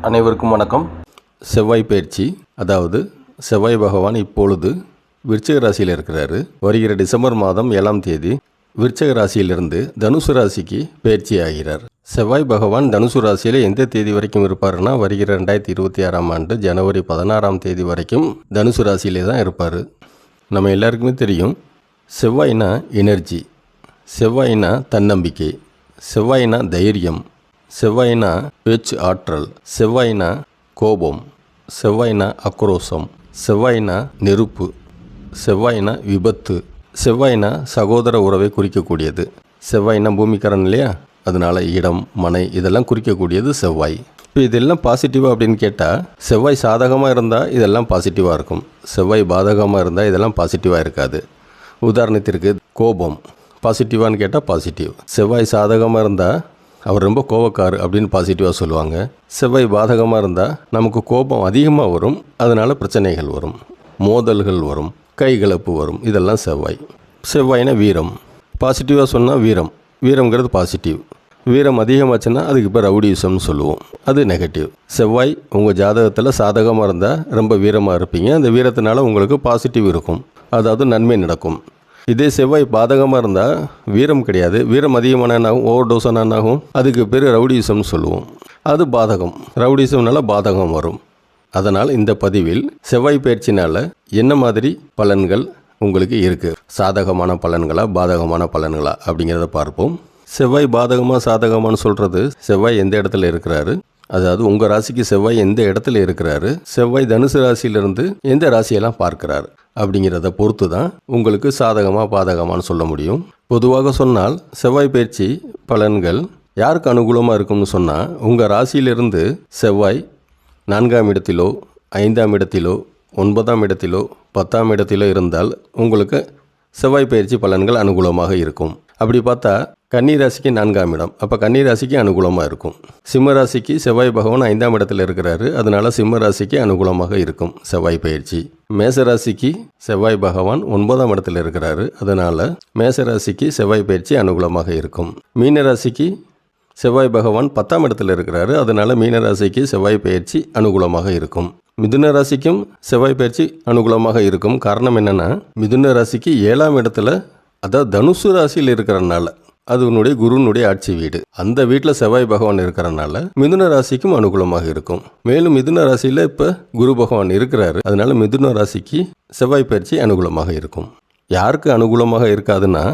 அனைவருக்கும் வணக்கம். செவ்வாய் பயிற்சி, அதாவது செவ்வாய் பகவான் இப்பொழுது விருச்சிக ராசியில் இருக்கிறாரு. வருகிற டிசம்பர் மாதம் 7ஆம் தேதி விருச்சிக ராசியிலிருந்து தனுசு ராசிக்கு பயிற்சி ஆகிறார். செவ்வாய் பகவான் தனுசு ராசியில் எந்த தேதி வரைக்கும் இருப்பாருன்னா, வருகிற 2026ஆம் ஆண்டு ஜனவரி 16ஆம் தேதி வரைக்கும் தனுசு ராசியிலே தான் இருப்பார். நம்ம எல்லாருக்குமே தெரியும், செவ்வாய்னா எனர்ஜி, செவ்வாய்னா தன்னம்பிக்கை, செவ்வாய்னா தைரியம், செவ்வாய்னா பேச்சு ஆற்றல், செவ்வாய்னா கோபம், செவ்வாய்னா ஆக்ரோஷம், செவ்வாய்னா நெருப்பு, செவ்வாய்னா விபத்து, செவ்வாய்னா சகோதர உறவை குறிக்கக்கூடியது. செவ்வாய்னா பூமிக்காரன் இல்லையா, அதனால இடம் மனை இதெல்லாம் குறிக்கக்கூடியது செவ்வாய். இப்போ இதெல்லாம் பாசிட்டிவாக அப்படின்னு கேட்டால், செவ்வாய் சாதகமாக இருந்தால் இதெல்லாம் பாசிட்டிவாக இருக்கும், செவ்வாய் பாதகமாக இருந்தால் இதெல்லாம் பாசிட்டிவாக இருக்காது. உதாரணத்திற்கு கோபம் பாசிட்டிவான்னு கேட்டால் பாசிட்டிவ். செவ்வாய் சாதகமாக இருந்தால் அவர் ரொம்ப கோபக்கார் அப்படின்னு பாசிட்டிவாக சொல்லுவாங்க. செவ்வாய் பாதகமாக இருந்தால் நமக்கு கோபம் அதிகமாக வரும், அதனால் பிரச்சனைகள் வரும், மோதல்கள் வரும், கைகலப்பு வரும். இதெல்லாம் செவ்வாய். செவ்வாய்னா வீரம், பாசிட்டிவாக சொன்னால் வீரம், வீரம்ங்கிறது பாசிட்டிவ். வீரம் அதிகமாச்சுன்னா அதுக்கு பேர் ரவுடிசம்னு சொல்லுவோம், அது நெகட்டிவ். செவ்வாய் உங்கள் ஜாதகத்தில் சாதகமாக இருந்தால் ரொம்ப வீரமாக இருப்பீங்க, அந்த வீரத்தினால உங்களுக்கு பாசிட்டிவ் இருக்கும், அதாவது நன்மை நடக்கும். இதே செவ்வாய் பாதகமாக இருந்தால் வீரம் கிடையாது, வீரம் அதிகமானாகும், ஓவர் டோஸானாகும், அதுக்கு பேர் ரவுடிசம்னு சொல்லுவோம், அது பாதகம். ரவுடிசம்னால பாதகம் வரும். அதனால் இந்த பதிவில் செவ்வாய் பயிற்சினால் என்ன மாதிரி பலன்கள் உங்களுக்கு இருக்குது, சாதகமான பலன்களா பாதகமான பலன்களா அப்படிங்கிறத பார்ப்போம். செவ்வாய் பாதகமாக சாதகமானு சொல்கிறது, செவ்வாய் எந்த இடத்துல இருக்கிறாரு, அதாவது உங்கள் ராசிக்கு செவ்வாய் எந்த இடத்துல இருக்கிறாரு, செவ்வாய் தனுசு ராசியிலிருந்து எந்த ராசியெல்லாம் பார்க்கிறாரு அப்படிங்கிறத பொறுத்து தான் உங்களுக்கு சாதகமாக பாதகமானு சொல்ல முடியும். பொதுவாக சொன்னால் செவ்வாய் பயிற்சி பலன்கள் யாருக்கு அனுகூலமாக இருக்கும்னு சொன்னால், உங்கள் ராசியிலிருந்து செவ்வாய் 4ஆம் இடத்திலோ 5ஆம் இடத்திலோ 9ஆம் இடத்திலோ 10ஆம் இடத்திலோ இருந்தால் உங்களுக்கு செவ்வாய் பயிற்சி பலன்கள் அனுகூலமாக இருக்கும். அப்படி பார்த்தா கன்னி ராசிக்கு 4ஆம் இடம், அப்போ கன்னி ராசிக்கு அனுகூலமாக இருக்கும். சிம்ம ராசிக்கு செவ்வாய் பகவான் 5ஆம் இடத்துல இருக்கிறாரு, அதனால சிம்ம ராசிக்கு அனுகூலமாக இருக்கும் செவ்வாய் பயிற்சி. மேச ராசிக்கு செவ்வாய் பகவான் 9ஆம் இடத்துல இருக்கிறாரு, அதனால மேச ராசிக்கு செவ்வாய் பயிற்சி அனுகூலமாக இருக்கும். மீன ராசிக்கு செவ்வாய் பகவான் 10ஆம் இடத்துல இருக்கிறாரு, அதனால மீன ராசிக்கு செவ்வாய் பயிற்சி அனுகூலமாக இருக்கும். மிதுன ராசிக்கும் செவ்வாய் பயிற்சி அனுகூலமாக இருக்கும். காரணம் என்னென்னா, மிதுன ராசிக்கு 7ஆம் இடத்துல, அதாவது தனுசு ராசியில் இருக்கிறனால, அது உன்னுடைய குருனுடைய ஆட்சி வீடு, அந்த வீட்டில் செவ்வாய் பகவான் இருக்கிறனால மிதுன ராசிக்கும் அனுகூலமாக இருக்கும். மேலும் மிதுன ராசியில் இப்போ குரு பகவான் இருக்கிறாரு, அதனால மிதுன ராசிக்கு செவ்வாய் பயிற்சி அனுகூலமாக இருக்கும். யாருக்கு அனுகூலமாக இருக்காதுன்னா,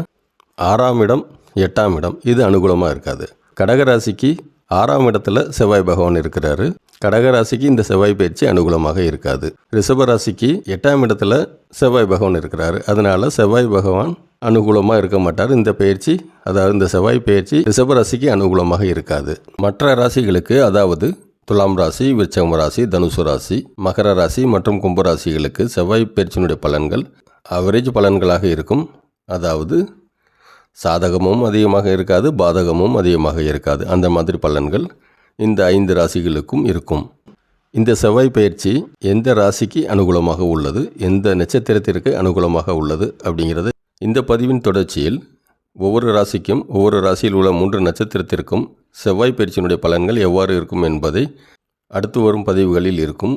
6ஆம் இடம் 8ஆம் இடம் இது அனுகூலமாக இருக்காது. கடகராசிக்கு 6ஆம் இடத்துல செவ்வாய் பகவான் இருக்கிறாரு, கடகராசிக்கு இந்த செவ்வாய் பயிற்சி அனுகூலமாக இருக்காது. ரிஷபராசிக்கு 8ஆம் இடத்துல செவ்வாய் பகவான் இருக்கிறாரு, அதனால செவ்வாய் பகவான் அனுகூலமாக இருக்க மாட்டார். இந்த பயிற்சி, அதாவது இந்த செவ்வாய் பயிற்சி ரிஷபராசிக்கு அனுகூலமாக இருக்காது. மற்ற ராசிகளுக்கு, அதாவது துலாம் ராசி, விருச்சிகம் ராசி, தனுசு ராசி, மகர ராசி மற்றும் கும்பராசிகளுக்கு செவ்வாய் பயிற்சியினுடைய பலன்கள் அவரேஜ் பலன்களாக இருக்கும். அதாவது சாதகமும் அதிகமாக இருக்காது, பாதகமும் அதிகமாக இருக்காது. அந்த மாதிரி பலன்கள் இந்த 5 ராசிகளுக்கும் இருக்கும். இந்த செவ்வாய் பயிற்சி எந்த ராசிக்கு அனுகூலமாக உள்ளது, எந்த நட்சத்திரத்திற்கு அனுகூலமாக உள்ளது அப்படிங்கிறது இந்த பதிவின் தொடர்ச்சியில் ஒவ்வொரு ராசிக்கும், ஒவ்வொரு ராசியில் உள்ள 3 நட்சத்திரத்திற்கும் செவ்வாய் பயிற்சியினுடைய பலன்கள் எவ்வாறு இருக்கும் என்பதை அடுத்து வரும் பதிவுகளில் இருக்கும்.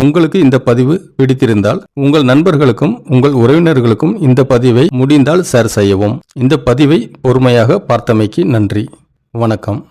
உங்களுக்கு இந்த பதிவு பிடித்திருந்தால் உங்கள் நண்பர்களுக்கும் உங்கள் உறவினர்களுக்கும் இந்த பதிவை முடிந்தால் ஷேர் செய்யவும். இந்த பதிவை பொறுமையாக பார்த்தமைக்கு நன்றி. வணக்கம்.